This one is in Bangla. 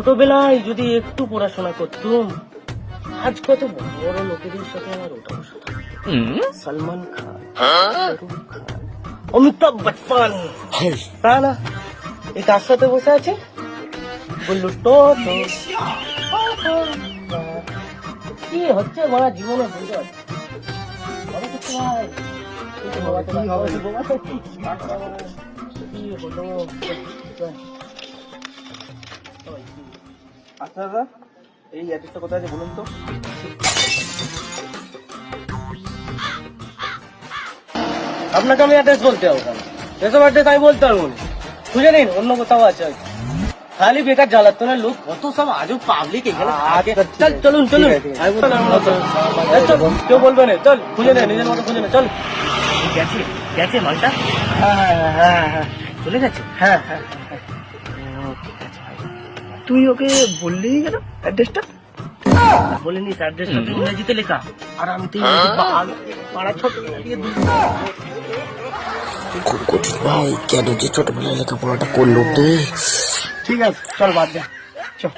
ছোটবেলায় যদি একটু পড়াশোনা করতুম, আজ কত বড় বড় লোকেদের সাথে আমার ওটা বসা থাকতো। সলমান খান, শাহরুখ খান, অমিতাভ বচ্চন, তা না এই কার সাথে বসে আছে? বললো তো কি হচ্ছে মারা জীবনে বুঝতে পারছি আচ্ছা দাদা, এই অ্যাড্রেসটা কোথায় আছে বলুন তো? আপনাকে আমি অ্যাড্রেস বলতে হবে কেন? এসব অ্যাড্রেস আমি বলতে পারবো না, খুঁজে নিন, অন্য কোথাও আছে হয়তো। খালি বেকার জ্বালাতো না লোক, কত সব আজও পাবলিক এখানে থাকে। চল চলুন চলুন, আমি বলতে পারবো না, চল। চল, কেউ বলবে না, চল খুঁজে নে, নিজের মতো খুঁজে নে, চল। গেছে গেছে মালটা, চলে গেছে। হ্যাঁ হ্যাঁ, তুই ওকে বললি কেন অ্যাড্রেসটা? বলিনি অ্যাড্রেসটা তো ইংরেজিতে লেখা, আর আমি তো ইংরেজি পাড়া ছোটবেলা দিয়ে কঠিন ভাই, কেন যে ছোটবেলায় লেখাপড়াটা করলো রে? ঠিক আছে চল বাদ দে, চল।